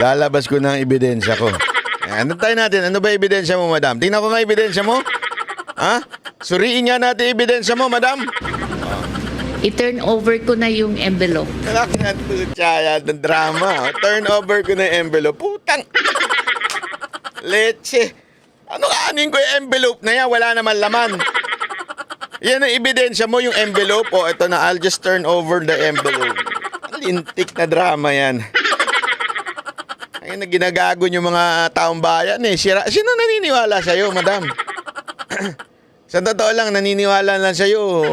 Lalabas ko ng ebidensya ko. Ano tayo natin? Ano ba ebidensya mo, madam? Tingnan ko nga ebidensya mo. Ha? Suriin nga natin ebidensya mo, madam. I-turn over ko na yung envelope. Nakakang tutsaya ng drama. Turn over ko na yung envelope. Putang. Leche. Ano kaanin ko yung envelope na yan? Wala naman laman. Yan ang ebidensya mo, yung envelope. O, ito na. I'll just turn over the envelope. Lintik na drama yan. Ay, na ginagago yung mga taong bayan eh. Sino naniniwala sa'yo, madam? Sa totoo lang, naniniwala lang sa'yo.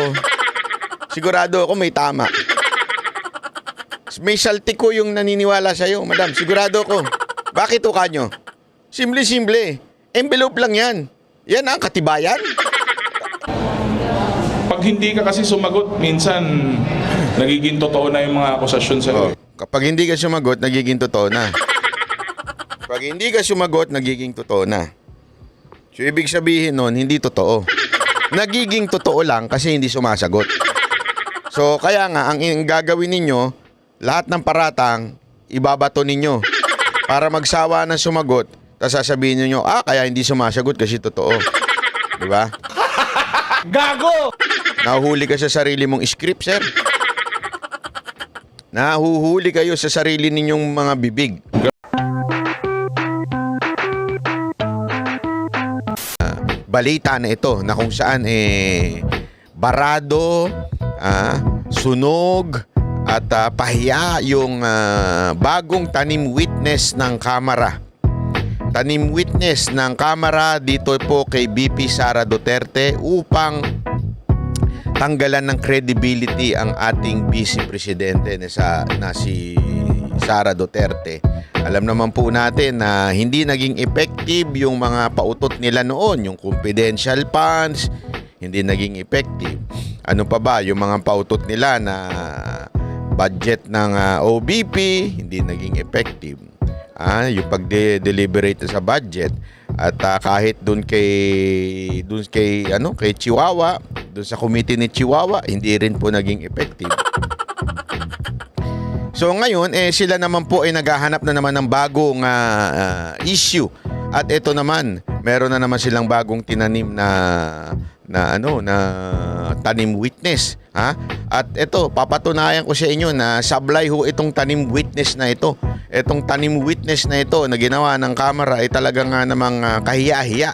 Sigurado ako may tama. May salti ko yung naniniwala sa'yo, madam. Sigurado ko. Bakit o kanyo? Simple-simple. Envelope lang yan. Yan ang katibayan. Pag hindi ka kasi sumagot, minsan nagiging totoo na yung mga akusasyon sa'yo. Oh, kapag hindi ka sumagot, nagiging totoo na. Pag hindi ka sumagot, nagiging totoo na. So, ibig sabihin nun, hindi totoo. Nagiging totoo lang kasi hindi sumasagot. So, kaya nga, ang gagawin ninyo, lahat ng paratang, ibabato ninyo. Para magsawa na sumagot, tapos sasabihin ninyo, kaya hindi sumasagot kasi totoo. Diba? Gago! Nahuhuli ka sa sarili mong script, sir. Nahuhuli kayo sa sarili ninyong mga bibig. Balita na ito na kung saan barado, sunog at pahiya yung bagong tanim witness ng Kamara. Tanim witness ng Kamara dito po kay BP Sara Duterte upang tanggalan ng credibility ang ating Vice Presidente na si Sara Duterte. Alam naman po natin na hindi naging effective yung mga pautot nila noon, yung confidential funds, hindi naging effective. Ano pa ba, yung mga pautot nila na budget ng OBP, hindi naging effective. Yung pag-deliberate sa budget at kahit doon kay Chihuahua, doon sa committee ni Chihuahua, hindi rin po naging effective. So ngayon, sila naman po ay naghahanap na naman ng bagong issue. At ito naman, meron na naman silang bagong tinanim na tanim witness. At ito, papatunayan ko sa inyo na sablay ho itong tanim witness na ito. Itong tanim witness na ito na ginawa ng Kamara ay talagang namang kahiya-hiya.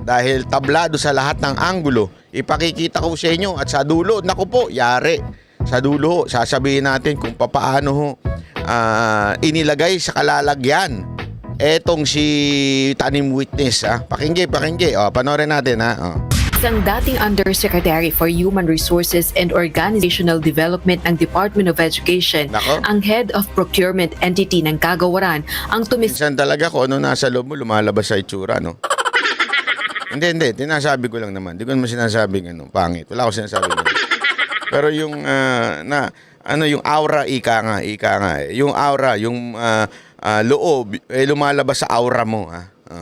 Dahil tablado sa lahat ng anggulo. Ipakikita ko sa inyo at sa dulo, naku po, yari. Sa dulo, sasabihin natin kung paano inilagay sa kalalagyan etong si tanim witness. Pakinggi. Panoorin natin. Isang dating Undersecretary for Human Resources and Organizational Development ng Department of Education, ang Head of Procurement Entity ng Kagawaran, ang Minsan talaga kung ano nasa loob mo, lumalabas sa itsura, no? Hindi. Tinasabi ko lang naman. Hindi ko naman sinasabing pangit. Wala ko sinasabing Pero yung yung aura ika nga. Yung aura, yung loob lumalabas sa aura mo.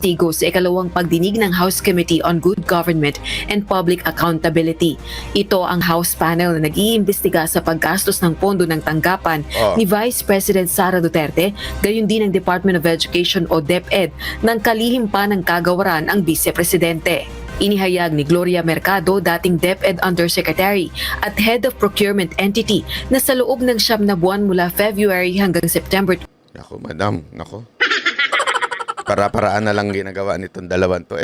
Tigo sa ikalawang pagdinig ng House Committee on Good Government and Public Accountability. Ito ang House panel na nag-iimbestiga sa paggastos ng pondo ng tanggapan ni Vice President Sara Duterte, gayon din ng Department of Education o DepEd ng kalihim pa ng Kagawaran ang Vice Presidente. Inihayag ni Gloria Mercado, dating DepEd Undersecretary at Head of Procurement Entity, na sa loob ng 9 na buwan mula February hanggang September. Naku, madam, naku. Para-paraan na lang ginagawa nitong dalawang to.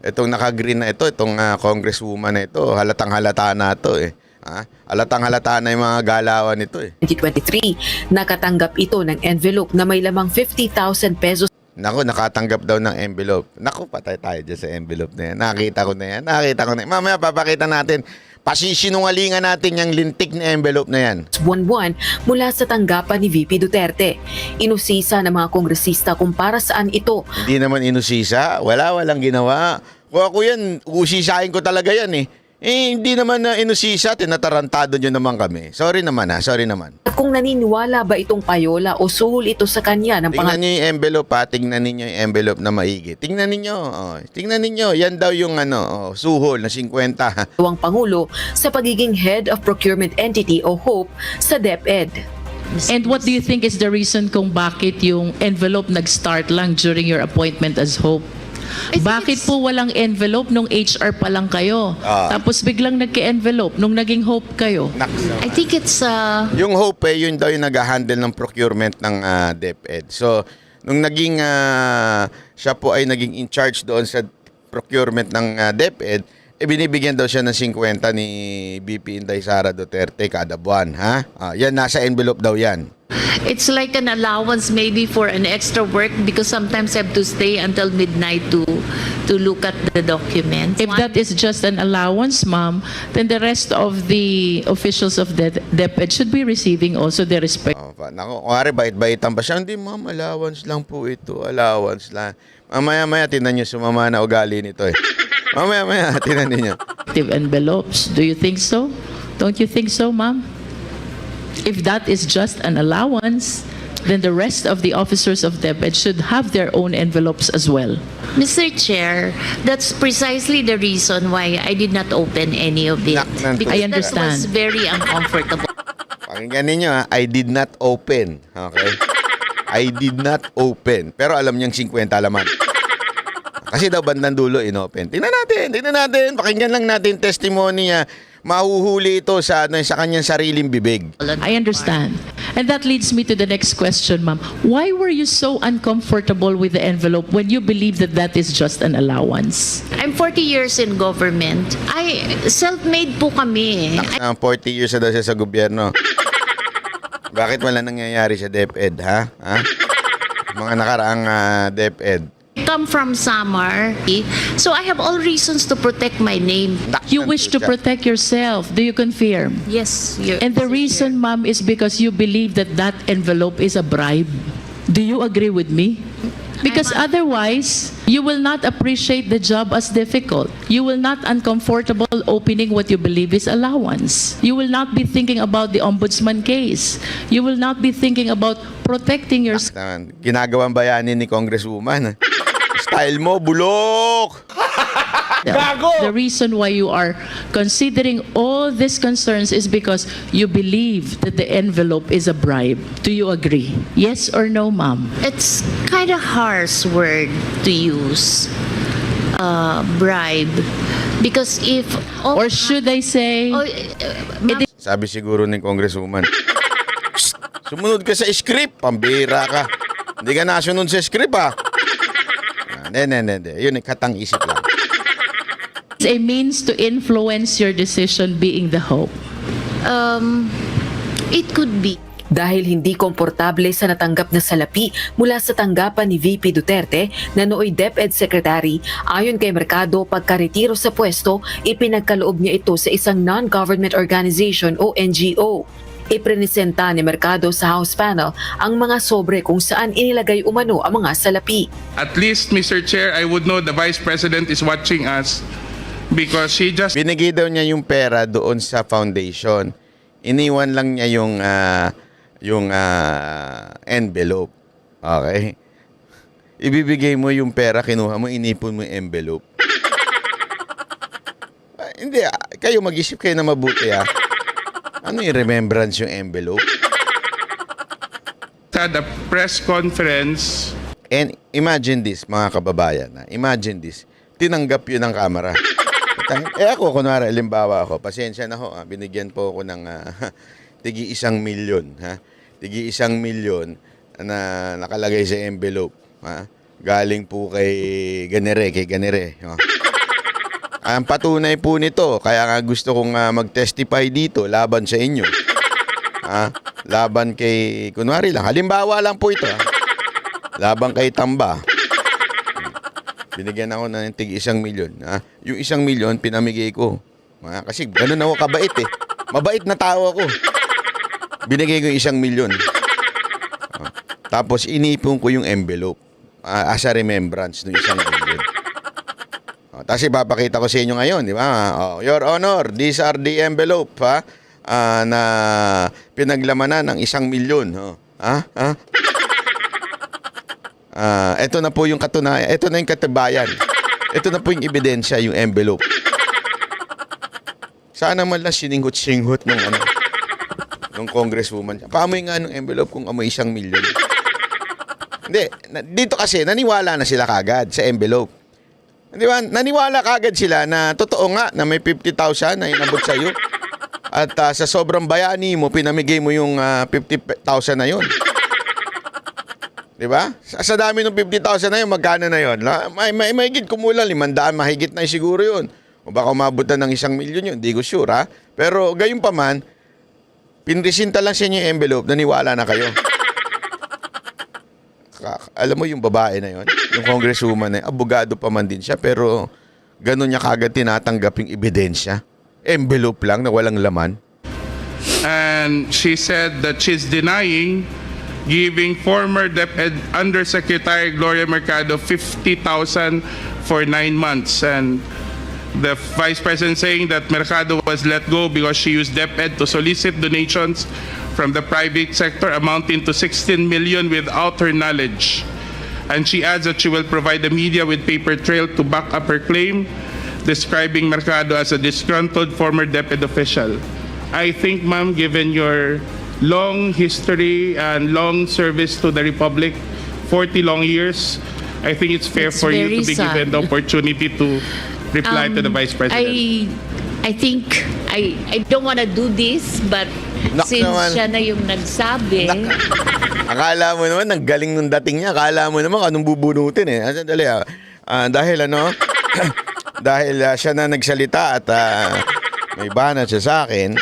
Itong naka-green na ito, itong congresswoman na ito, halatang-halata na ito Halatang-halata na yung mga galawan nito 2023, nakatanggap ito ng envelope na may lamang 50,000 pesos. Naku, nakatanggap daw ng envelope. Naku, patay tayo dyan sa envelope na yan. Nakita ko na yan. Mamaya papakita natin. Pasisinungalingan natin yung lintik na envelope na yan. Buwan-buwan mula sa tanggapan ni VP Duterte. Inusisa ng mga kongresista kung para saan ito. Hindi naman inusisa. Walang ginawa. Kung ako yan, usisahin ko talaga yan hindi naman na inusisa, tinatarantado nyo naman kami. Sorry naman. At kung naniniwala ba itong payola o suhol ito sa kanya ng Tingnan nyo yung envelope Tingnan ninyo yung envelope na maigi. Tingnan ninyo. Yan daw yung suhol na 50. Pangulo sa pagiging Head of Procurement Entity o HOPE sa DepEd. And what do you think is the reason kung bakit yung envelope nag-start lang during your appointment as Hope? I think Bakit it's- po walang envelope nung HR pa lang kayo? Tapos biglang nagka-envelope nung naging Hope kayo? I think it's Yung Hope, yun daw yung nag-handle ng procurement ng DepEd. So, nung naging siya po ay naging in charge doon sa procurement ng DepEd, binibigyan daw siya ng 50 ni BP Inday Sara Duterte kada buwan, ha? Yan, nasa envelope daw yan. it's like an allowance maybe for an extra work because sometimes I have to stay until midnight to look at the documents. If that is just an allowance, ma'am, then the rest of the officials of the DepEd should be receiving also their respect. Naku, kunwari, bait-baitan pa siya. Hindi, ma'am, allowance lang po ito. Allowance lang. Mamaya-maya, tinan niyo, sumama na ugali nito eh. Mamaya-maya, tinan niyo. Envelopes. Do you think so? Don't you think so, ma'am? If that is just an allowance, then the rest of the officers of DepEd should have their own envelopes as well. Mr. Chair, that's precisely the reason why I did not open any of it. Because I that understand. was very uncomfortable. Pakinggan ninyo, ha? I did not open. Okay? I did not open. Pero alam niyang 50 laman. Kasi daw bandang dulo inopen. Tingnan natin. Pakinggan lang natin testimony niya. Mahuhuli ito sa kanyang sariling bibig. I understand. And that leads me to the next question, ma'am. Why were you so uncomfortable with the envelope when you believe that that is just an allowance? I'm 40 years in government. Self-made po kami. 40 years na daw siya sa gobyerno. Bakit wala nangyayari sa DepEd, ha? Mga nakaraang DepEd. I come from Samar, so I have all reasons to protect my name. You wish to protect yourself. Do you confirm? Yes, And the reason, ma'am, is because you believe that that envelope is a bribe. Do you agree with me? Because otherwise, you will not appreciate the job as difficult. You will not uncomfortable opening what you believe is allowance. You will not be thinking about the ombudsman case. You will not be thinking about protecting your Ginagawang bayani ni Congresswoman. Style mo, bulok! The reason why you are considering all these concerns is because you believe that the envelope is a bribe. Do you agree? Yes or no, ma'am? It's kind of harsh word to use, bribe, because if Or should I say, ma'am, Sabi siguro ni Congresswoman, sumunod ka sa script, pambira ka. Hindi ka nasunod sa script, ha? Hindi. Yun, katang isip lang. it's a means to influence your decision being the hope? it could be. Dahil hindi komportable sa natanggap na salapi mula sa tanggapan ni VP Duterte na nooy DepEd Secretary, ayon kay Mercado, pagkaretiro sa pwesto, ipinagkaloob niya ito sa isang non-government organization o NGO. Iprenesenta ni Mercado sa House panel ang mga sobre kung saan inilagay umano ang mga salapi. At least, Mr. Chair, I would know the Vice President is watching us because she just Binigay daw niya yung pera doon sa foundation. Iniwan lang niya yung envelope. Okay? Ibibigay mo yung pera, kinuha mo, inipon mo yung envelope. Hindi, kayo mag-isip kayo na mabuti, ha? Ano yung remembrance yung envelope? had a press conference. And imagine this, mga kababayan. Imagine this. Tinanggap yun ng Kamara. Ako, kunwari, halimbawa ako, pasensya na ho, binigyan po ako ng tigi 1 milyon. Tigi 1 milyon na nakalagay sa envelope. Galing po kay Ganere. Ang patunay po nito, kaya nga gusto kong mag-testify dito laban sa inyo. Laban kay, kunwari lang, halimbawa lang po ito. Laban kay Tamba. Binigyan ako ng tig 1 milyon. Yung 1 milyon, pinamigay ko. Kasi ganun ako kabait eh. Mabait na tao ako. Binigay ko yung 1 milyon. Tapos inipon ko yung envelope. As a remembrance ng 1 milyon. Tapos ipapakita ko sa inyo ngayon, di ba? Your Honor, these are the envelope na pinaglamanan ng 1 milyon. Ito na po yung katunayan. Ito na yung katibayan. Ito na po yung ebidensya, yung envelope. Sana man lang sininghot-singhot ng Nung congresswoman. Paamoy nga nung envelope kung amoy 1 milyon. Hindi. Dito kasi, naniwala na sila kagad sa envelope. Di ba? Naniwala kagad sila na totoo nga na may 50,000 na inabot sa'yo. At sa sobrang bayani mo, pinamigay mo yung 50,000 na yun. Di ba? Sa dami ng 50,000 na yun, magkano na yun? May higit kumulang 500, mahigit na siguro yun. O baka umabot na ng 1 milyon yun, hindi ko sure ha. Pero gayon pa man, pinresinta lang sa inyo yung envelope, naniwala na kayo. Alam mo yung babae na yun, yung congresswoman na yun, abogado pa man din siya, pero ganun niya kagad tinatanggap yung ebidensya. Envelope lang na walang laman. And she said that she's denying giving former DepEd Undersecretary Gloria Mercado 50,000 for 9 months. And the Vice President saying that Mercado was let go because she used DepEd to solicit donations from the private sector amounting to 16 million without her knowledge. And she adds that she will provide the media with paper trail to back up her claim, describing Mercado as a disgruntled former DepEd official. I think, ma'am, given your long history and long service to the Republic, 40 long years, I think it's fair It's for you to very be given sad. the opportunity to reply to the Vice President. I think I don't want to do this, but Nak since naman. siya na yung nagsabi, Akala mo naman, ang galing nung dating niya. Akala mo naman, anong bubunutin eh. Dali dahil dahil siya na nagsalita at may banat siya sa akin,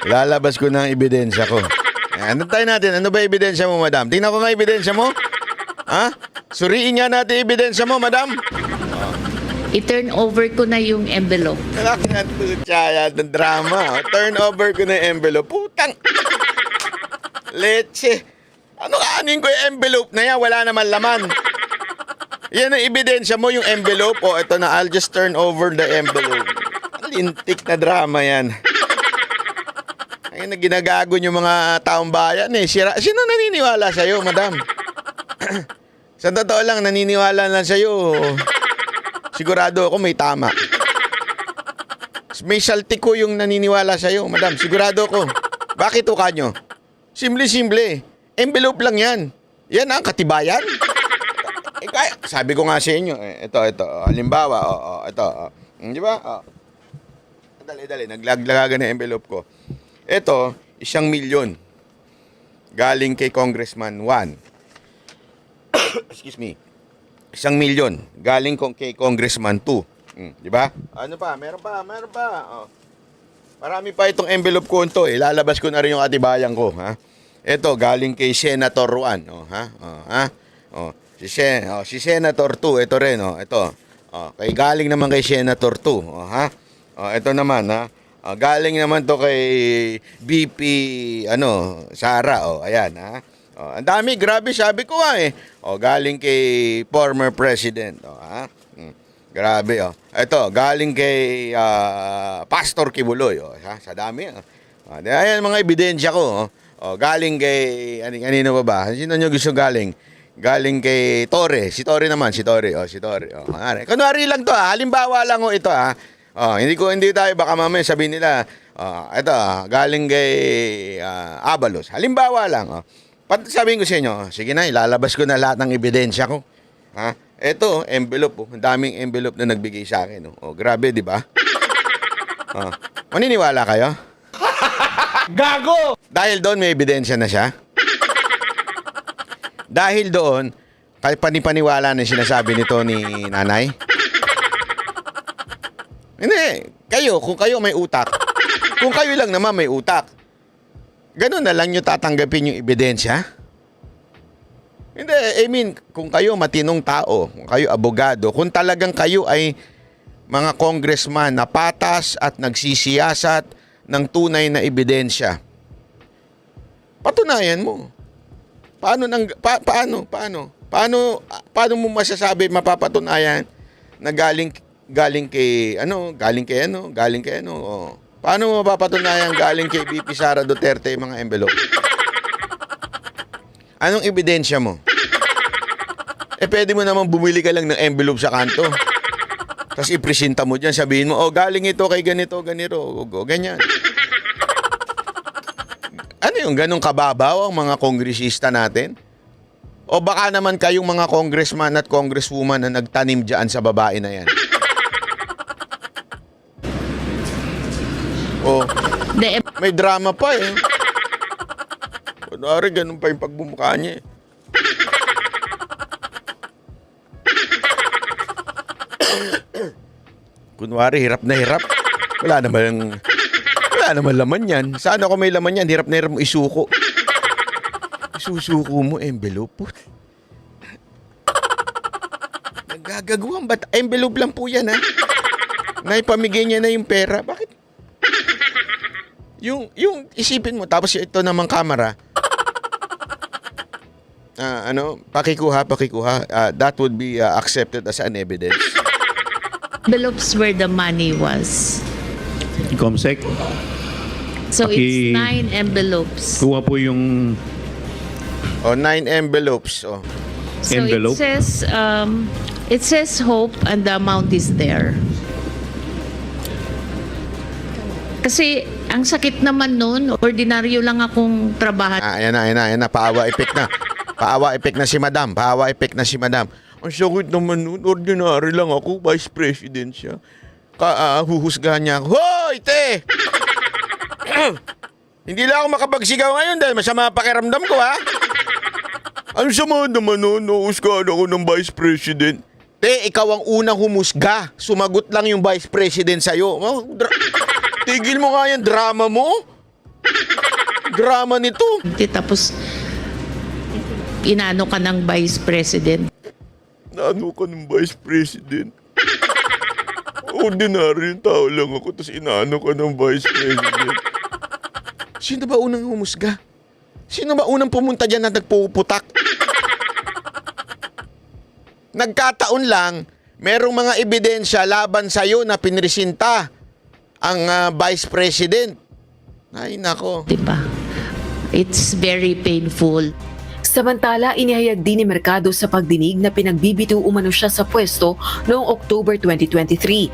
lalabas ko na ang ebidensya ko. Antayin natin, ano ba ebidensya mo, madam? Tingnan ko nga ebidensya mo. Ha? Suriin nga natin ebidensya mo, madam. i-turn over ko na yung envelope. Kalaki na tutsaya ng drama. Turn over ko na yung envelope. Putang! Leche! Ano kaanin ko yung envelope na yan? Wala naman laman. Yan ang ebidensya mo, yung envelope. O, ito na, I'll just turn over the envelope. Lintik na drama yan. Ayun na ginagago yung mga taong bayan eh. Sino naniniwala sa'yo, madam? Sa totoo lang, naniniwala lang sa'yo. Sigurado ako may tama. May saltik ko yung naniniwala sa'yo, madam. Sigurado ko. Bakit uka nyo? Simple-simple. Envelope lang yan. Yan ang katibayan. Sabi ko nga sa inyo, ito. Halimbawa, ito. Di ba? Dali. Naglaglagan na envelope ko. Ito, 1 milyon. Galing kay Congressman Juan. Excuse me. 1 milyon. Galing kay Congressman 2. Di ba? Ano pa? Meron pa. Oh. Marami pa itong envelope ko ito. Lalabas ko na rin yung katibayan ko. Ha? Ito, galing kay Senator Juan. Si Senator 2. Ito rin. Ito. Kay galing naman kay Senator 2. Ito naman. Galing naman to kay BP Sara. Ayan. Ang dami, grabe, sabi ko nga eh. Galing kay former president. Grabe, Ito, galing kay Pastor Kibuloy. Sa dami, Ayan, mga ebidensya ko. Galing kay, kanino ba ba? Sino nyo gusto galing? Galing kay Torre. Si Torre naman, si Torre. Kunwari lang to, halimbawa lang ito, hindi tayo, baka mamaya sabihin nila, ito, galing kay Abalos. Halimbawa lang, sabihin ko sa inyo, sige na, ilalabas ko na lahat ng ebidensya ko. Ito, envelope. Ang daming envelope na nagbigay sa akin. Grabe, di ba? Maniniwala kayo? Gago! Dahil doon may ebidensya na siya. Dahil doon, panipaniwala na sinasabi nito ni nanay. Hindi. Kung kayo may utak, kung kayo lang naman may utak, ganun na lang nyo tatanggapin yung ebidensya? Hindi, I mean, kung kayo matinong tao, kung kayo abogado, kung talagang kayo ay mga congressman na patas at nagsisiyasat ng tunay na ebidensya, patunayan mo. Paano mo masasabi, mapapatunayan na galing kay Paano mo mapapatunayan galing kay BP Sara Duterte yung mga envelope? Anong ebidensya mo? Pwede mo naman bumili ka lang ng envelope sa kanto. Tapos ipresenta mo dyan, sabihin mo, galing ito kay ganito, ganyan. Ano yung ganong kababaw ang mga kongresista natin? O baka naman kayong mga congressman at congresswoman na nagtanim dyan sa babae na yan? O, may drama pa eh. Kunwari, ganun pa yung pagbumukha niya eh. Kunwari, hirap na hirap. Wala naman laman yan. Sana kung may laman yan, hirap na hirap mo isuko. Isusuko mo, envelope. Nagagagawan ba't? Envelope lang po yan, ha? Naipamigay niya na yung pera. Bakit? Yung isipin mo, tapos ito namang camera. Pakikuha. That would be accepted as an evidence. Envelopes where the money was. Comsec, So Paki- it's 9 envelopes. kuha po yung O, 9 envelopes. O. So envelope. it says hope and the amount is there. Kasi ang sakit naman nun, ordinaryo lang akong trabahan. Ayan na. Paawa effect na si madam. Ang sakit naman nun. Ordinary lang ako. Vice President siya. Huhusgahan niya ako. Hoy, te! Hindi lang ako makapagsigaw ngayon dahil masama pakiramdam ko, ha? Ang sama naman nun. Huhusgahan ako ng Vice President. Te, ikaw ang unang humusga. Sumagot lang yung Vice President sa'yo. Tigil mo nga yan. Drama mo. Drama nito. Tapos, inano ka ng Vice President. Naano ka ng Vice President? Ordinary yung tao lang ako, tapos inaano ka ng Vice President. Sino ba unang humusga? Sino ba unang pumunta dyan na nagpuputak? Nagkataon lang, merong mga ebidensya laban sa'yo na pinresinta ang Vice President. Ay, nako. Diba? It's very painful. Samantala, inihayag din ni Mercado sa pagdinig na pinagbibitiw umano siya sa pwesto noong October 2023.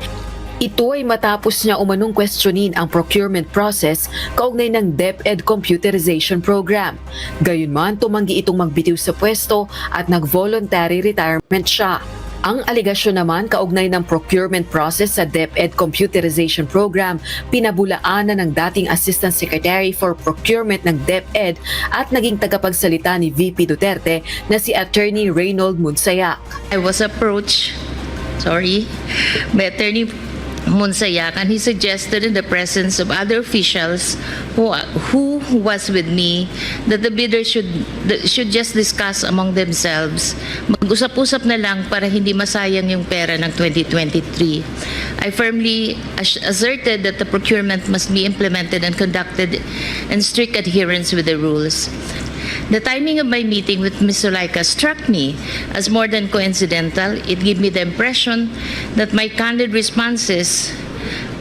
Ito ay matapos niya umanong questionin ang procurement process kaugnay ng DepEd Computerization Program. Gayunman, tumanggi itong magbitiw sa pwesto at nag-voluntary retirement siya. Ang aligasyon naman kaugnay ng procurement process sa DepEd Computerization Program, pinabulaanan ng dating Assistant Secretary for Procurement ng DepEd at naging tagapagsalita ni VP Duterte na si Attorney Reynold Munsayak. I was approached, by Attorney Munsayak, and he suggested in the presence of other officials who was with me that the bidders should just discuss among themselves. Mag-usap-usap na lang para hindi masayang yung pera ng 2023. I firmly asserted that the procurement must be implemented and conducted in strict adherence with the rules. The timing of my meeting with Ms. Zulaika struck me as more than coincidental. It gave me the impression that my candid responses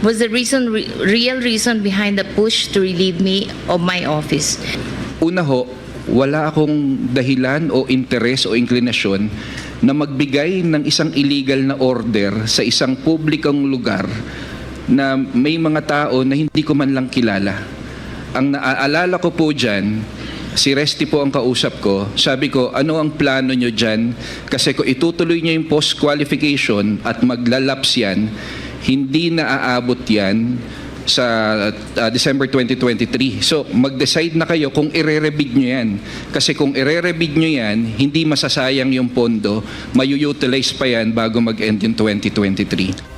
was the real reason behind the push to relieve me of my office. Una ho, wala akong dahilan o interes o inklinasyon na magbigay ng isang illegal na order sa isang publikong lugar na may mga tao na hindi ko man lang kilala. Ang naaalala ko po dyan, si Resty po ang kausap ko. Sabi ko, ano ang plano nyo dyan? Kasi kung itutuloy nyo yung post-qualification at maglalaps yan, hindi na aabot yan sa December 2023. So, mag-decide na kayo kung ire-rebid nyo yan. Kasi kung ire-rebid nyo yan, hindi masasayang yung pondo, mayu-utilize pa yan bago mag-end yung 2023.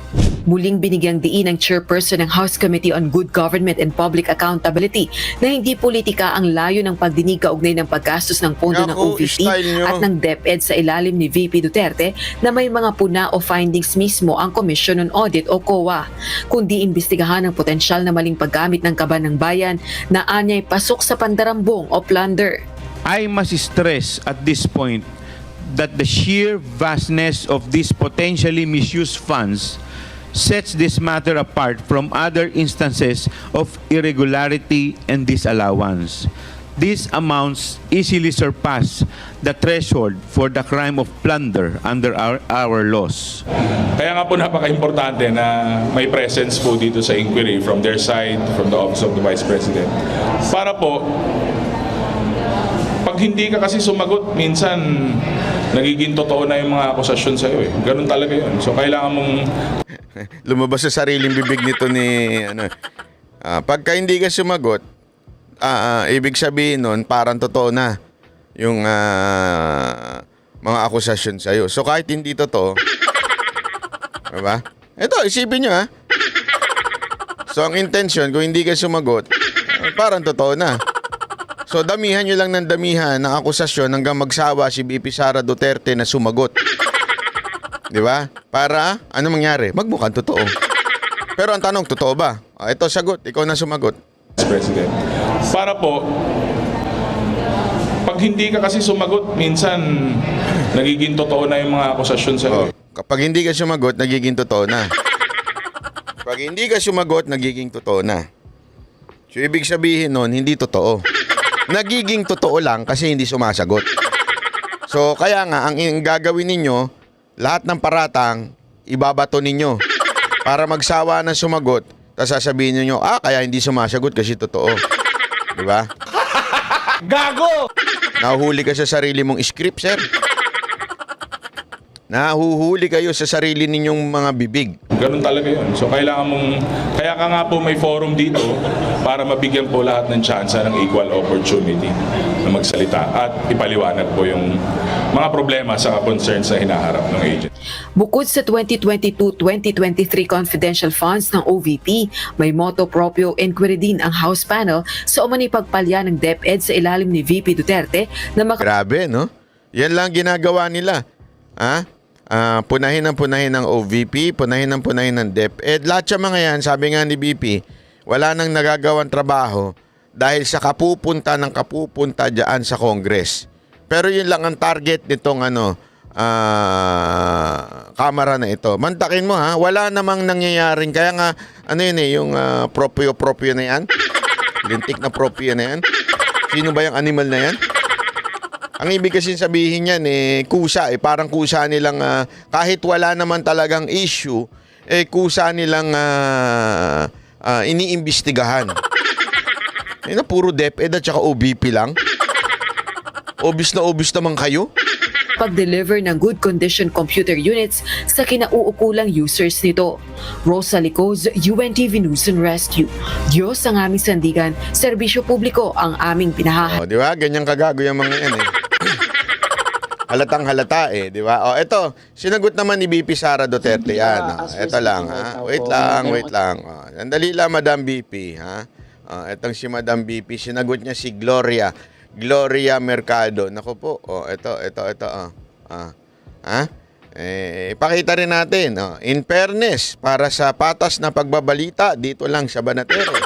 Muling binigyang diin ng chairperson ng House Committee on Good Government and Public Accountability na hindi politika ang layo ng pagdinig kaugnay ng paggastos ng pondo ng Naku, OVP style nyo. at ng DepEd sa ilalim ni VP Duterte na may mga puna o findings mismo ang Commission on Audit o COA, kundi imbestigahan ang potensyal na maling paggamit ng kaban ng bayan na anyay pasok sa pandarambong o plunder. I must stress at this point that the sheer vastness of these potentially misused funds sets this matter apart from other instances of irregularity and disallowance. These amounts easily surpass the threshold for the crime of plunder under our laws. Kaya nga po napaka-importante na may presence po dito sa inquiry from their side, from the Office of the Vice President. Para po Pag hindi ka kasi sumagot, minsan nagiging totoo na yung mga akusasyon sa'yo eh. Ganun talaga yun. So kailangan mong Lumabas sa sariling bibig nito ni ano. Pagka hindi ka sumagot, ibig sabihin nun parang totoo na yung mga akusasyon sa iyo. So kahit hindi totoo, 'di ba? Ito, isipin niyo ha. So ang intention kung hindi ka sumagot, parang totoo na. So damihan niyo lang ng damihan ng akusasyon hanggang magsawa si BP Sara Duterte na sumagot. 'Di ba? Para ano mangyari? Magmukhang totoo. Pero ang tanong, totoo ba? Ito sagot, ikaw na sumagot. President. Para po, pag hindi ka kasi sumagot, minsan nagiging totoo na yung mga akusasyon sa'yo. Kapag hindi ka sumagot, nagiging totoo na. Pag hindi ka sumagot, nagiging totoo na. So ibig sabihin nun, hindi totoo. Nagiging totoo lang kasi hindi sumasagot. So kaya nga, ang gagawin ninyo, lahat ng paratang, ibabato ninyo. Para magsawa na sumagot, tapos sasabihin niyo, kaya hindi sumasagot kasi totoo. Di ba? Gago! Nahuhuli ka sa sarili mong script, sir. Nahuhuli kayo sa sarili ninyong mga bibig. Ganun talaga yun. So kailangan mong, kaya ka nga po may forum dito para mabigyan po lahat ng tsansa ng equal opportunity na magsalita at ipaliwanag po yung mga problema sa concerns na hinaharap ng agent. Bukod sa 2022-2023 confidential funds ng OVP, may moto proprio inquiry din ang House panel sa umano'y pagpalya ng DepEd sa ilalim ni VP Duterte na Grabe, no? Yan lang ginagawa nila. Punahin ng OVP, punahin ng DepEd. Lahat sa mga yan, sabi nga ni BP, wala nang nagagawang trabaho dahil sa kapupunta dyan sa Congress. Pero yun lang ang target nitong kamera na ito. Mantakin mo ha, wala namang nangyayaring, kaya nga, yung proprio na yan? Lintik na proprio na yan? Sino ba yung animal na yan? Ang ibig kasi sabihin yan, kusa. Parang kusa nilang, kahit wala naman talagang issue, kusa nilang iniimbestigahan. Puro DepEd at saka OVP lang. Obvious naman kayo. pag-deliver ng good condition computer units sa kinauukulang users nito. Rosa Licoz, UNTV News and Rescue. Diyos ang aming sandigan, serbisyo publiko ang aming pinahahalagahan. Di ba? Ganyan kagago yung mga yan Halatang halata di ba? Ito, sinagot naman ni BP Sara Duterte yan. Ito lang, ha? Wait lang. Sandali lang, Madam BP, ha? Itong si Madam BP, sinagot niya si Gloria Mercado. Naku po, ito. Ipakita rin natin, in fairness, para sa patas na pagbabalita dito lang sa Banateros.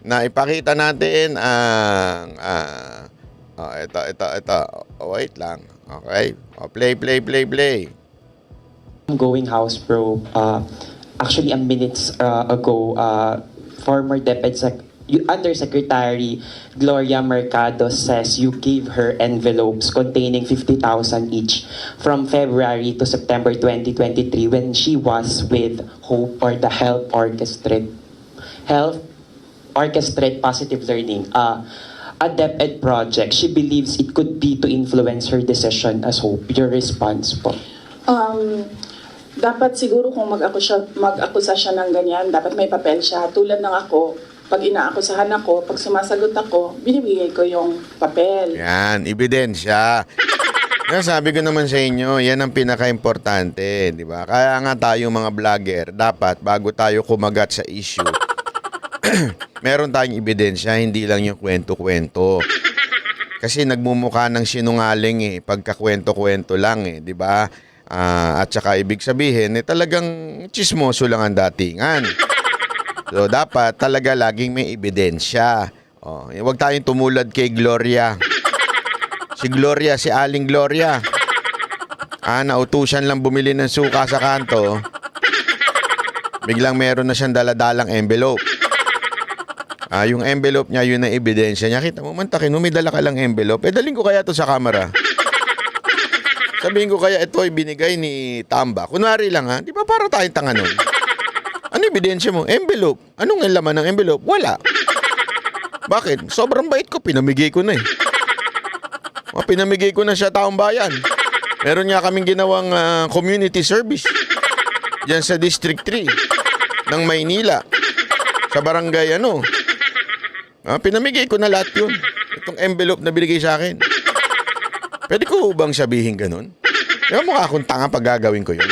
Na ipakita natin ang ito. Wait lang. Okay? Play. Going House Probe. Actually, minutes ago, former DepEd Undersecretary Gloria Mercado says you gave her envelopes containing 50,000 each from February to September 2023 when she was with HOPE, or the Health Orchestrate Positive Learning. A DepEd project. She believes it could be to influence her decision as HOPE. Your response po? Dapat siguro kung mag-akusa siya ng ganyan, dapat may papel siya. Tulad ng ako, pag inaakusahan ako, pag sumasagot ako, binibigay ko yung papel. Yan, ebidensya. Sabi ko naman sa inyo, yan ang pinaka-importante, di ba? Kaya nga tayo mga vlogger, dapat bago tayo kumagat sa issue, meron tayong ebidensya, hindi lang yung kwento-kwento. Kasi nagmumukha ng sinungaling pagkakwento-kwento lang di ba? At saka ibig sabihin, talagang chismoso lang ang datingan. So dapat talaga laging may ebidensya. Huwag tayong tumulad kay Gloria. Si Aling Gloria. Nautusan lang bumili ng suka sa kanto. Biglang meron na siyang daladalang envelope. Yung envelope niya, yun ang ebidensya niya. Kita mo, mantakin mo, may dala ka lang envelope. Daling ko kaya to sa camera. Sabihin ko kaya ito ay binigay ni Tamba. Kunwari lang di ba para tayong tanga nun? Ano ebidensya mo? Envelope. Anong laman ng envelope? Wala. Bakit? Sobrang bait ko, pinamigay ko na Pinamigay ko na sa taong bayan. Meron nga kaming ginawang community service diyan sa District 3 ng Maynila. Sa barangay pinamigay ko na lahat yun. Itong envelope na binigay sa akin. Pwede ko bang sabihin ganun? Mukha akong tanga pag gagawin ko yun.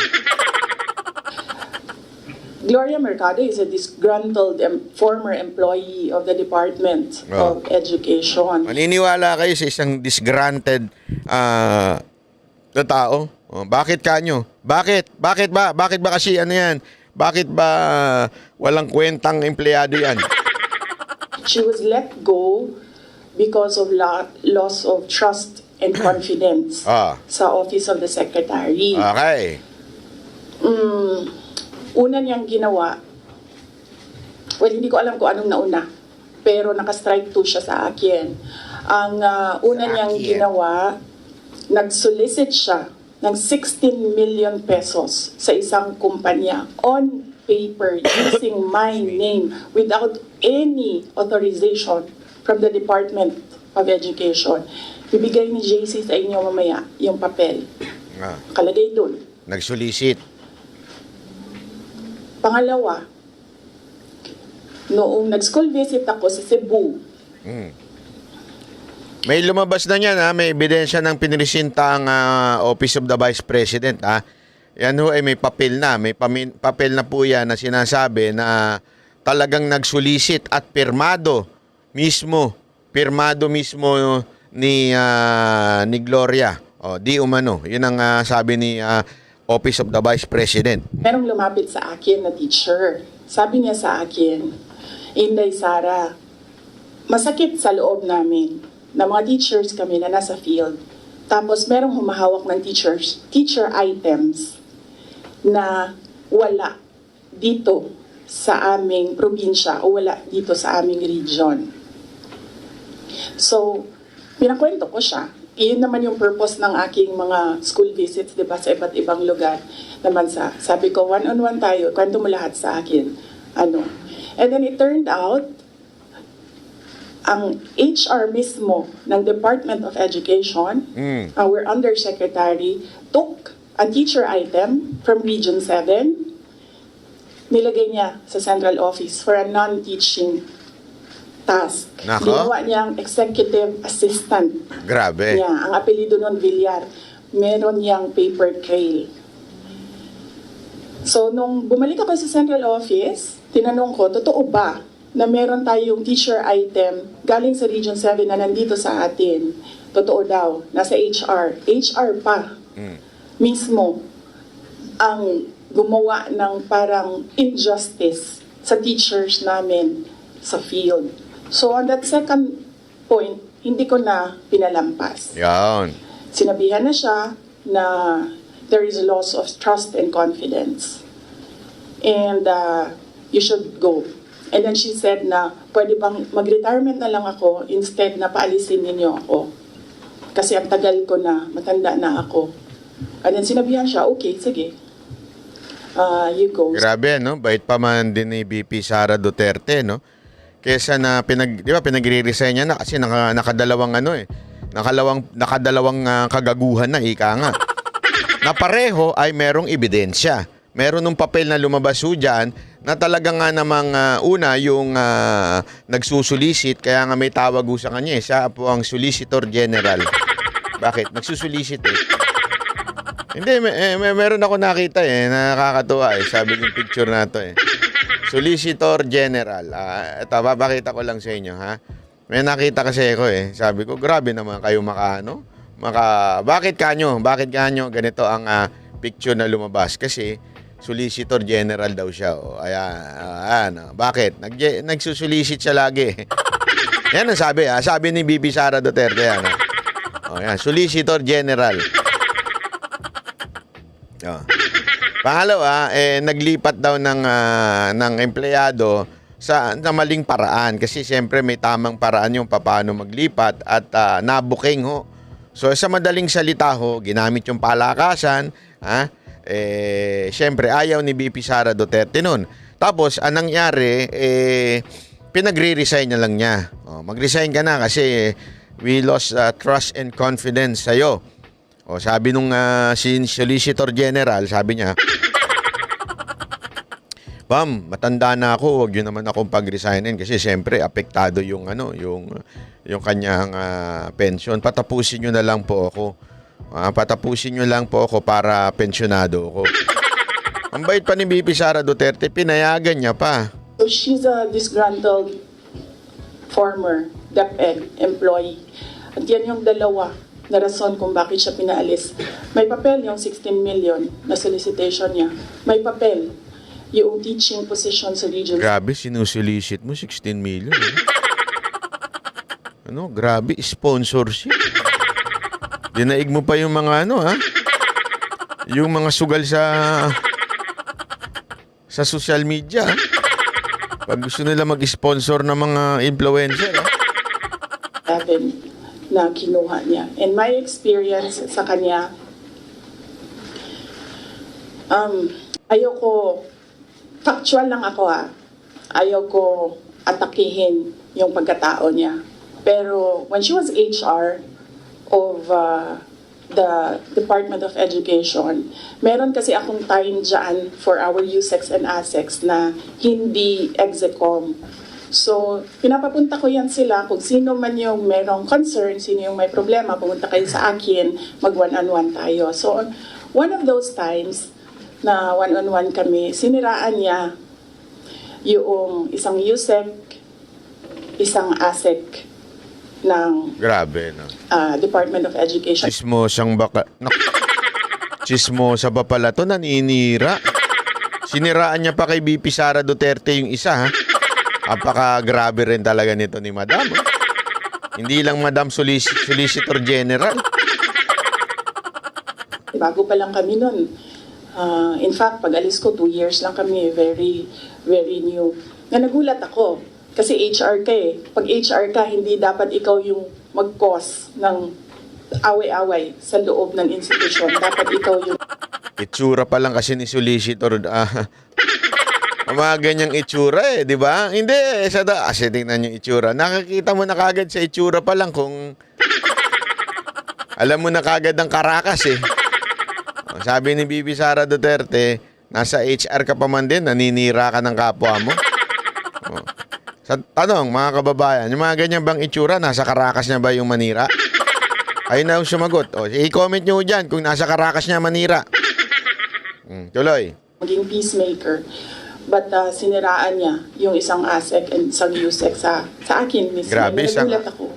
Gloria Mercado is a disgruntled former employee of the Department of Education. Maniniwala kayo sa isang disgruntled na tao? Bakit kanyo? Bakit? Bakit ba? Bakit ba kasi yan? Bakit ba walang kwentang empleyado yan? She was let go because of loss of trust and confidence sa Office of the Secretary. Okay. Una niyang ginawa, well, hindi ko alam kung anong nauna, pero naka-strike 2 siya sa akin. Ang una niyang ginawa, nag-solicit siya ng 16 million pesos sa isang kumpanya on paper using my name without any authorization from the Department of Education. Bibigay ni JC sa inyo mamaya yung papel. Kalagay dun. Nag-solicit. Pangalawa, noong nag-school visit ako sa Cebu, May lumabas na niyan, may ebidensya ng pinresinta ang Office of the Vice President. Yan ho ay may papel na. May papel na po yan na sinasabi na talagang nag-solicit at pirmado mismo ni Gloria. Di umano. Yun ang sabi ni Office of the Vice President. merong lumapit sa akin na teacher. Sabi niya sa akin, Inday Sara, masakit sa loob namin na mga teachers kami na nasa field. Tapos merong humahawak ng teacher items na wala dito sa aming probinsya o wala dito sa aming region. So, pinakwento ko siya. Iyon naman yung purpose ng aking mga school visits, di ba, sa iba't ibang lugar naman sabi ko, one-on-one tayo, kwento mo lahat sa akin. And then it turned out, ang HR mismo ng Department of Education, our Undersecretary, took a teacher item from Region 7, nilagay niya sa central office for a non-teaching task. Nako. Ginawa niyang executive assistant. Grabe. Yeah, ang apelido nun, Villar. Meron niyang paper trail. So, nung bumalik ako sa central office, tinanong ko, totoo ba na meron tayong teacher item galing sa Region 7 na nandito sa atin? Totoo daw, nasa HR. HR pa. Mismo ang gumawa ng parang injustice sa teachers namin sa field. So on that second point, hindi ko na pinalampas. Yan. Sinabihan na siya na there is a loss of trust and confidence. And you should go. And then she said na, pwede bang mag-retirement na lang ako instead na paalisin ninyo ako. Kasi ang tagal ko na, matanda na ako. And then sinabihan siya, okay, sige. You go. Grabe, no? Bait pa man din ni VP Sara Duterte, no? Kesa na pinagre-resign niya na kasi nakadalawang nakadalawang kagaguhan na, ika nga. Na pareho ay merong ebidensya. Meron ng papel na lumabas dyan na talagang nga namang una yung nagsusulisit, kaya nga may tawag sa kanya. Siya po ang Solicitor General. Bakit? Nagsusulisit Hindi, meron ako nakita nakakatuwa sabi yung picture na to Solicitor General. Ito, babakita ko lang sa inyo, ha? May nakita kasi ako Sabi ko, grabe naman kayo bakit kanyo ganito ang picture na lumabas? Kasi Solicitor General daw siya. Ayan. Bakit? Nagsusulisit siya lagi. Yan ang sabi, Sabi ni Bibi Sara Duterte, yan. Yan, Solicitor General. Pangalawa, naglipat daw ng empleyado sa maling paraan. Kasi siyempre may tamang paraan yung paano maglipat at nabuking ho. So sa madaling salita ho, ginamit yung palakasan, siyempre ayaw ni BP Sara Duterte nun. Tapos anong nangyari, pinagre-resign na lang niya. Mag-resign ka na kasi We lost trust and confidence sa'yo. O sabi nung Solicitor General, sabi niya, Ma'am, matanda na ako, wag yun naman akong pag-resignin kasi siyempre apektado yung yung kanyang pension. Patapusin niyo na lang po ako. Patapusin niyo lang po ako para pensionado ako. Ang bait pa ni BP Sara Duterte, pinayagan niya pa. So she's a disgruntled former DepEd employee. At yan yung dalawa na rason kung bakit siya pinaalis. May papel yung 16 million na solicitation niya. May papel yung teaching position sa region. Grabe, sinusolicit mo 16 million. Grabe, sponsorship. Dinaig mo pa yung mga yung mga sugal sa social media. Pag gusto nila mag-sponsor ng mga influencer. Na kinuha niya. And my experience sa kanya, ayoko, factual lang ako ayoko atakihin yung pagkatao niya. Pero when she was HR of the Department of Education, meron kasi akong time dyan for our USEX and ASEX na hindi execom. So, pinapapunta ko yan sila kung sino man yung merong concern, sino yung may problema, pumunta kayo sa akin, mag one-on-one tayo. So, one of those times na one-on-one kami, siniraan niya yung isang USEC, isang ASEC ng Grabe, no? Department of Education. Chismosang baka... Chismosa ba pala to? Naninira. Siniraan niya pa kay BP Sara Duterte yung isa, ha? Apaka-grabe rin talaga nito ni Madam. Hindi lang Madam Solicitor General. Bago pa lang kami nun. In fact, pag alis ko, 2 years lang kami. Very, very new. Nagulat ako. Kasi HR ka eh. Pag HR ka, hindi dapat ikaw yung mag-cause ng away-away sa loob ng institusyon. Dapat ikaw yung... Itsura pa lang kasi ni Solicitor. Mga ganyang itsura di ba? Hindi, kasi tingnan yung itsura. Nakakita mo na kagad sa itsura pa lang kung... Alam mo na kagad ang karakas eh. Sabi ni BP Sara Duterte, nasa HR ka pa man din, naninira ka ng kapwa mo. Sa tanong, mga kababayan, yung mga ganyan bang itsura, nasa karakas niya ba yung manira? Ayun na yung sumagot. I-comment nyo dyan kung nasa karakas niya manira. Tuloy. Maging peacemaker. But siniraan niya yung isang ASEC and isang USEC sa akin mismo. Grabe, nagulat ako.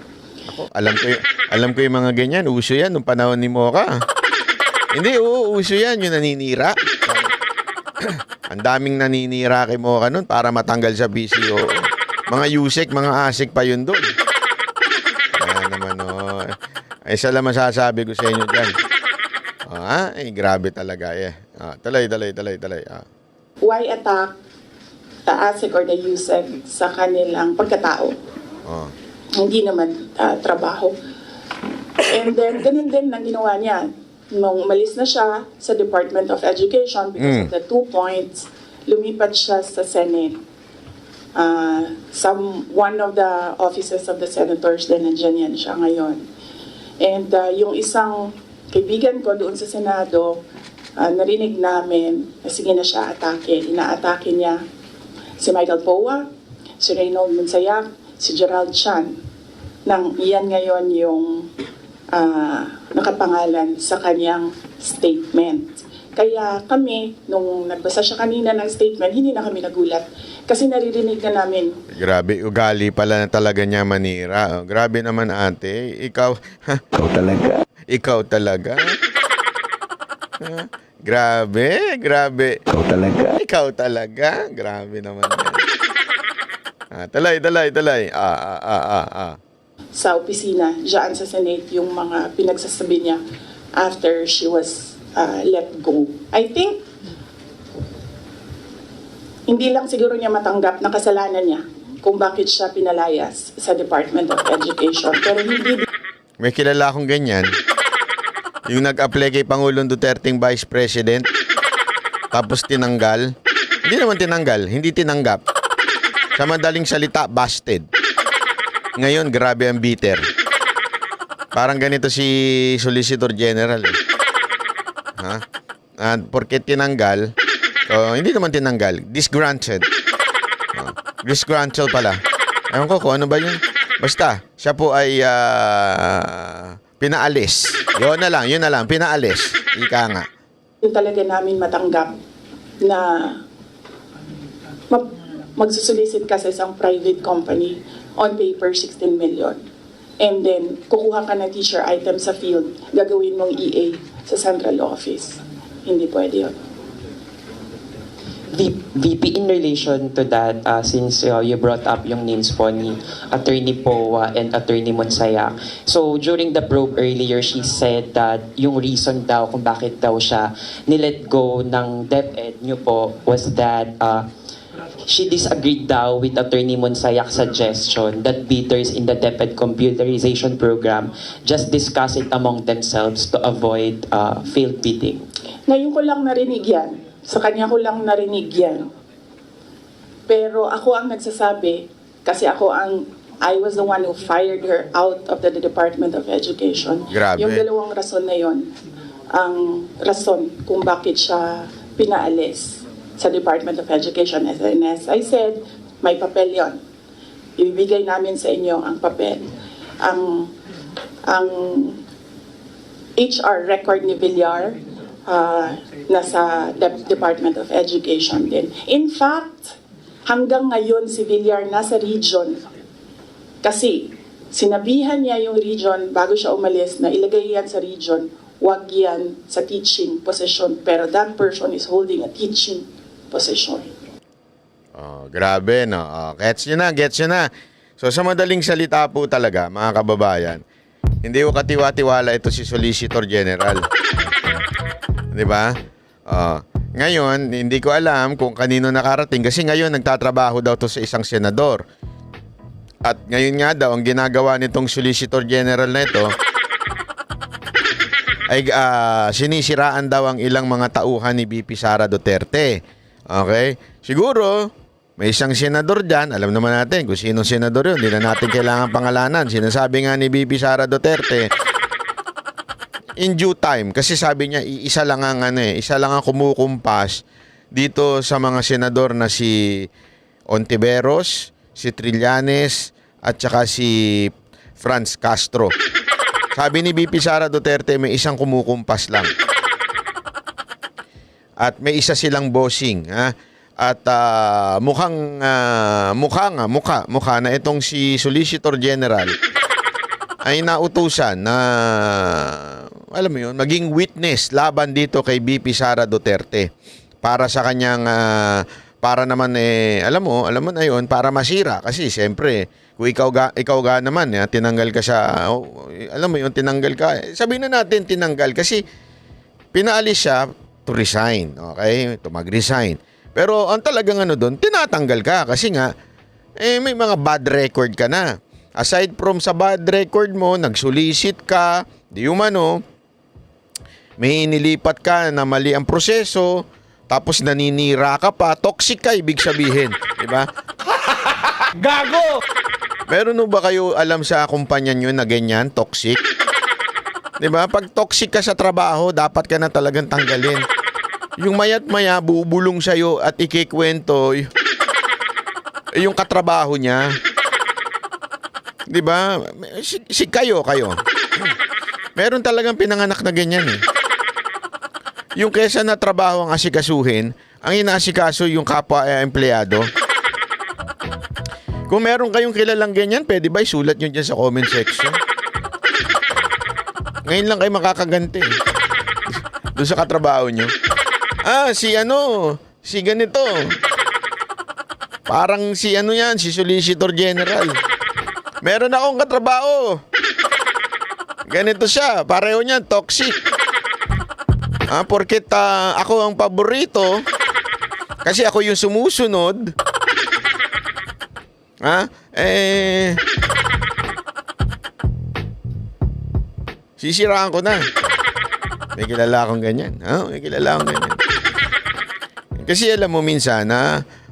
Alam ko yung mga ganyan. Uso yan nung panahon ni Mocha. Hindi, uso yan yung naninira. Ang daming naninira kay Mocha nun para matanggal sa PCO. Mga USEC, mga ASEC pa yun doon. Kaya naman, isa lang masasabi ko sa inyo dyan. Grabe talaga eh. Talay. Why attack the ASEC or the USEC sa kanilang pagkatao? Hindi naman trabaho. And then, ganun din ang ginawa niya. Nung umalis na siya sa Department of Education because of the 2 points, lumipat siya sa Senate. One of the offices of the senators din, nandiyan yan siya ngayon. And yung isang kaibigan ko doon sa Senado, narinig namin na sige na siya atake. Inaatake niya si Michael Poa, si Reynold Monsayak, si Gerald Chan. Iyan ngayon yung nakapangalan sa kanyang statement. Kaya kami, nung nagbasa siya kanina ng statement, hindi na kami nagulat. Kasi naririnig na namin. Grabe, ugali pala na talaga niya manira. Grabe naman ate. Ikaw talaga. Ikaw talaga. Grabe. Ikaw talaga. Grabe naman yan. Talay. Sa opisina, dyan sa Senate, yung mga pinagsasabi niya after she was let go. I think, hindi lang siguro niya matanggap na kasalanan niya kung bakit siya pinalayas sa Department of Education. Pero hindi... May kilala akong ganyan. Yung nag-apply kay Pangulong Duterteng Vice President, tapos tinanggal. Hindi naman tinanggal, hindi tinanggap. Sa madaling salita, busted. Ngayon, grabe ang bitter. Parang ganito si Solicitor General. Eh. Ha? At porque tinanggal, hindi naman tinanggal, disgruntled. Disgruntled pala. Ewan ko kung ano ba yun. Basta, siya po ay pinaalis. Yun na lang, pinaalis. Ika nga. Yung talaga namin matanggap na magsusolicit ka sa isang private company on paper 16 million. And then, kukuha ka ng teacher item sa field, gagawin mong EA sa central office. Hindi pwede yun. VP, in relation to that, since you brought up yung names po ni Attorney Poa and Attorney Monsayak. So, during the probe earlier, she said that yung reason daw kung bakit daw siya nilet go ng DepEd nyo po was that she disagreed daw with Attorney Monsayak's suggestion that bidders in the DepEd computerization program just discuss it among themselves to avoid failed bidding. Ngayon ko lang narinig yan. Sa kanya ko lang narinig yan. Pero ako ang nagsasabi, kasi I was the one who fired her out of the Department of Education. Grabe. Yung dalawang rason na yon, ang rason kung bakit siya pinaalis sa Department of Education. And as I said, may papel yon. Ibibigay namin sa inyo ang papel. Ang HR record ni Villar, nasa Department of Education din. In fact, hanggang ngayon si Villar nasa region. Kasi sinabihan niya yung region bago siya umalis na ilagay yan sa region, wag yan sa teaching position. Pero that person is holding a teaching position. Oh, grabe, no? Oh, gets nyo na. So, sa madaling salita po talaga, mga kababayan, hindi ko katiwa-tiwala ito si Solicitor General. Di ba? Ngayon, hindi ko alam kung kanino nakarating kasi ngayon nagtatrabaho daw to sa isang senador. At ngayon nga daw, ang ginagawa nitong Solicitor General na ito ay sinisiraan daw ang ilang mga tauhan ni BP Sara Duterte. Okay? Siguro, may isang senador dyan, alam naman natin kung sinong senador yun, hindi na natin kailangan pangalanan. Sinasabi nga ni BP Sara Duterte, in due time, kasi sabi niya isa lang ang kumukumpas dito sa mga senador na si Ontiveros, si Trillanes at saka si Franz Castro. Sabi ni BP Sara Duterte may isang kumukumpas lang. At may isa silang bossing, ha? At mukha na itong si Solicitor General ay nautusan na alam mo yun, maging witness laban dito kay BP Sara Duterte para sa kanyang para naman alam mo na yun, para masira kasi siyempre kung ikaw ga naman tinanggal ka sa alam mo yun, tinanggal ka, sabihin na natin tinanggal kasi pinaalis siya to resign, okay, to mag-resign, pero ang talagang doon, tinatanggal ka kasi nga may mga bad record ka na. Aside from sa bad record mo, nagsulisit ka, di umano, may inilipat ka na mali ang proseso, tapos naninira ka pa, toxic ka, ibig sabihin. Diba? Gago! Meron ba kayo alam sa kumpanya nyo na ganyan, toxic? Diba? Pag toxic ka sa trabaho, dapat ka na talagang tanggalin. Yung mayat maya, bubulong sa'yo at ikikwento yung katrabaho niya. Diba? Kayo. Meron talagang pinanganak na ganyan eh. Yung kesa na trabaho ang asikasuhin, ang inaasikaso yung kapwa empleyado. Kung meron kayong kilalang ganyan, pwede ba isulat nyo dyan sa comment section? Ngayon lang kayo makakaganti. Doon sa katrabaho nyo. Si ganito. Parang si Solicitor General. Meron akong katrabaho. Ganito siya. Pareho niyan, toxic. Porket ako ang paborito. Kasi ako yung sumusunod. Sisiraan ko na. May kilala akong ganyan. Kasi alam mo minsan,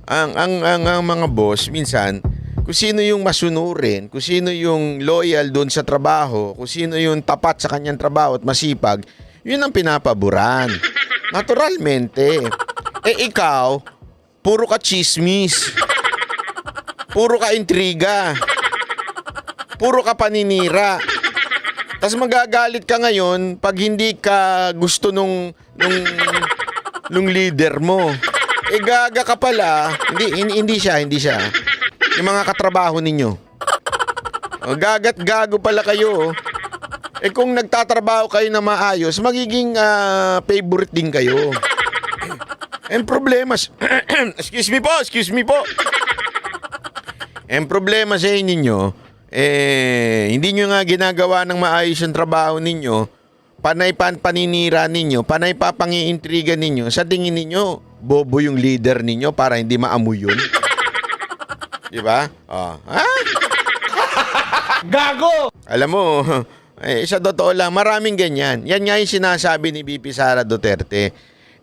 ang mga boss, minsan, kung sino yung masunurin, kung sino yung loyal doon sa trabaho, kung sino yung tapat sa kanyang trabaho at masipag, yun ang pinapaboran. Naturalmente. Ikaw, puro ka chismis. Puro ka intriga. Puro ka paninira. Tapos magagalit ka ngayon pag hindi ka gusto nung leader mo. Gaga ka pala. Hindi siya. Yung mga katrabaho ninyo. Gagat gago pala kayo. Kung nagtatrabaho kayo na maayos, magiging favorite din kayo. Ang problema, excuse me po. Ang problema sa inyo, hindi nyo nga ginagawa ng maayos yung trabaho ninyo, panay paninira ninyo, panay papangiintriga ninyo, sa tingin ninyo, bobo yung leader ninyo para hindi maamoy yun. Diba? Ha? Gago! Alam mo, sa totoo lang, maraming ganyan. Yan nga yung sinasabi ni VP Sara Duterte.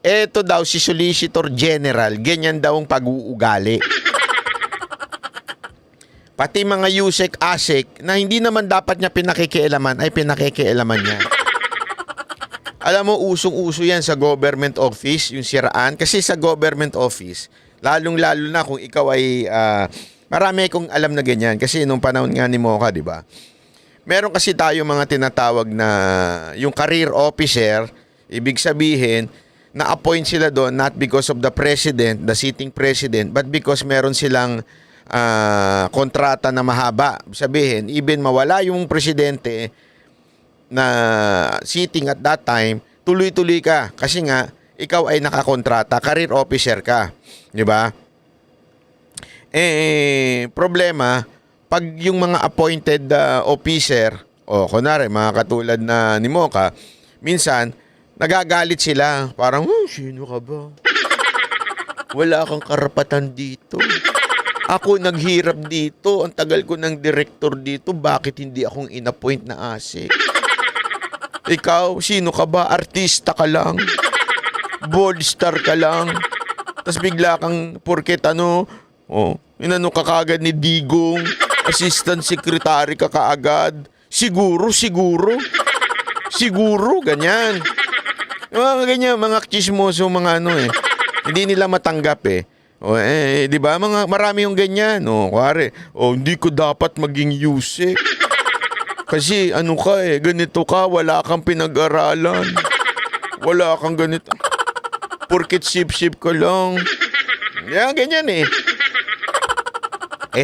Eto daw si Solicitor General, ganyan daw ang pag-uugali. Pati mga Yusek Asik na hindi naman dapat niya pinakikialaman ay pinakikialaman niya. Alam mo, usong-uso yan sa government office, yung siraan. Kasi sa government office, lalong-lalo na kung ikaw ay, marami akong alam na ganyan. Kasi nung panahon nga ni Mocha, di ba? Meron kasi tayo mga tinatawag na yung career officer, ibig sabihin, na-appoint sila doon not because of the president, the sitting president, but because meron silang kontrata na mahaba. Sabihin, even mawala yung presidente na sitting at that time, tuloy-tuloy ka kasi nga ikaw ay nakakontrata, career officer ka, di ba? Problema pag yung mga appointed officer, kunwari mga katulad na ni Mocha, minsan nagagalit sila, parang sino ka ba? Wala kang karapatan dito. Ako naghirap dito, ang tagal ko ng director dito, bakit hindi akong inappoint na ASIC? Ikaw, sino ka ba? Artista ka lang. Bold star ka lang. Tapos bigla kang, porket inano ka kaagad ni Digong, assistant secretary ka kaagad. Siguro, ganyan. Mga ganyan, mga chismoso, mga hindi nila matanggap di ba? Marami yung ganyan. Kuwari, hindi ko dapat maging Yusek. Kasi ganito ka, wala kang pinag-aralan. Wala kang ganito. Porkit sip-sip ka lang. Yan, ganyan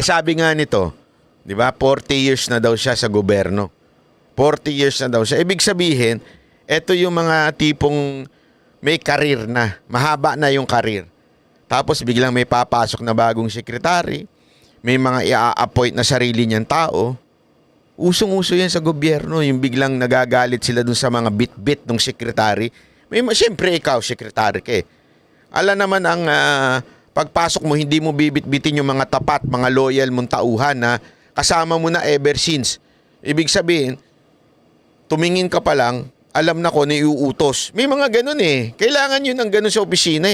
sabi nga nito, di ba, 40 years na daw siya sa gobyerno. 40 years na daw siya. Ibig sabihin, eto yung mga tipong may karir na. Mahaba na yung karir. Tapos biglang may papasok na bagong sekretary, may mga i-appoint na sarili niyang tao. Usong-uso yan sa gobyerno, yung biglang nagagalit sila dun sa mga bit-bit ng sekretary. Siyempre ikaw, sekretary ka Alam naman ang pagpasok mo, hindi mo bibit-bitin yung mga tapat, mga loyal mong tauhan na kasama mo na ever since. Ibig sabihin, tumingin ka pa lang, alam na ko na iuutos. May mga ganun Kailangan yun ang ganun sa opisina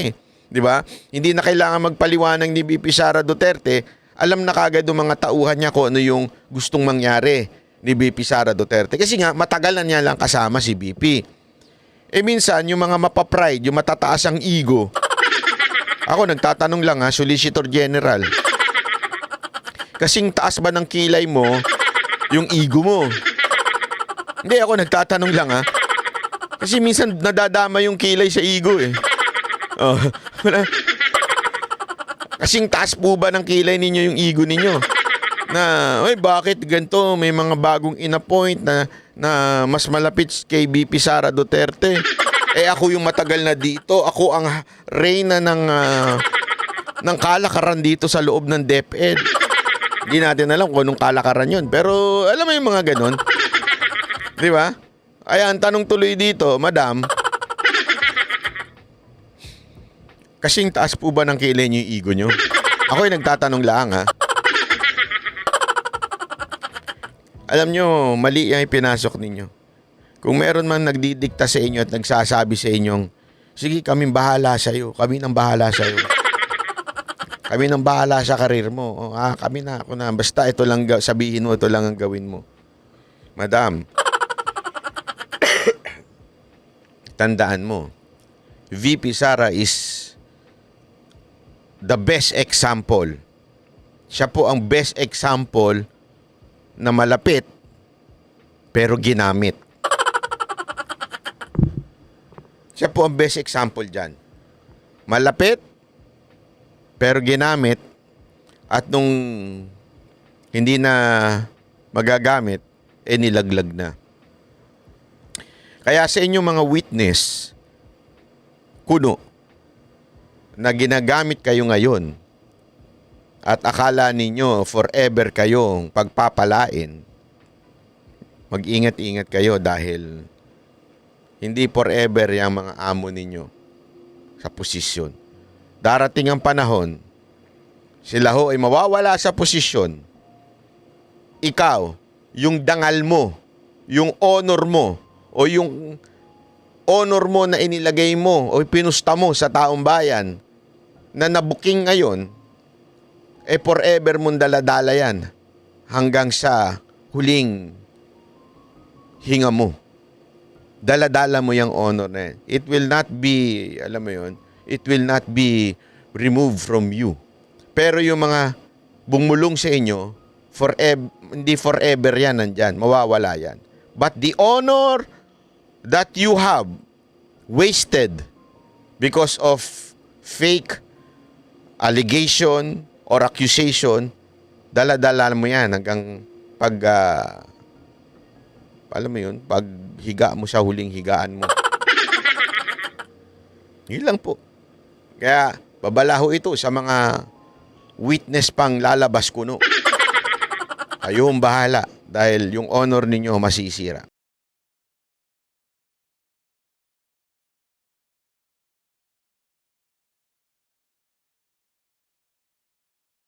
Di ba? Hindi na kailangan magpaliwanag ni VP Sara Duterte. Alam na kagad ng mga tauhan niya kung ano yung gustong mangyari ni VP Sara Duterte. Kasi nga, matagal na niya lang kasama si VP. Minsan, yung mga mapapride, yung matataas ang ego. Ako, nagtatanong lang Solicitor General. Kasing taas ba ng kilay mo, yung ego mo? Hindi, ako nagtatanong lang Kasi minsan nadadama yung kilay sa ego Kasing taas po ba ng kilay ninyo yung ego ninyo? Na, bakit ganito? May mga bagong inappoint na mas malapit kay VP Sara Duterte. Ako yung matagal na dito. Ako ang reyna ng kalakaran dito sa loob ng DepEd. Hindi natin alam kung anong kalakaran yun. Pero alam mo yung mga ganon. Di ba? Ayan, tanong tuloy dito, Madam. Kasing taas po ba ng kilay niyo yung ego nyo? Ako yung nagtatanong lang Alam nyo, mali yung ipinasok ninyo. Kung meron man nagdidikta sa inyo at nagsasabi sa inyong, sige, kaming bahala sa'yo, kami nang bahala sa'yo. Kami nang bahala sa karir mo. Kami na, ako na. Basta ito lang sabihin mo, ito lang ang gawin mo. Madam, tandaan mo, VP Sara is the best example. Siya po ang best example na malapit pero ginamit. Siya po ang best example dyan. Malapit pero ginamit, at nung hindi na magagamit, nilaglag na. Kaya sa inyong mga witness, kuno, na ginagamit kayo ngayon at akala ninyo forever kayong pagpapalain, mag-ingat-ingat kayo dahil hindi forever yung mga amo ninyo sa posisyon. Darating ang panahon, sila ho ay mawawala sa posisyon. Ikaw, yung dangal mo, yung honor mo, o yung honor mo na inilagay mo o pinusta mo sa taong bayan na nabuking ngayon, forever mong daladala yan hanggang sa huling hinga mo. Daladala mo yung honor na yan. It will not be, alam mo yun, it will not be removed from you. Pero yung mga bumulong sa inyo, hindi forever yan nandyan. Mawawala yan. But the honor that you have wasted because of fake allegation or accusation, dala-dala mo yan hanggang pag, alam mo yun, pag higa mo sa huling higaan mo. Yun lang po. Kaya, babalaho ito sa mga witness pang lalabas kuno. Kayong bahala dahil yung honor ninyo masisira.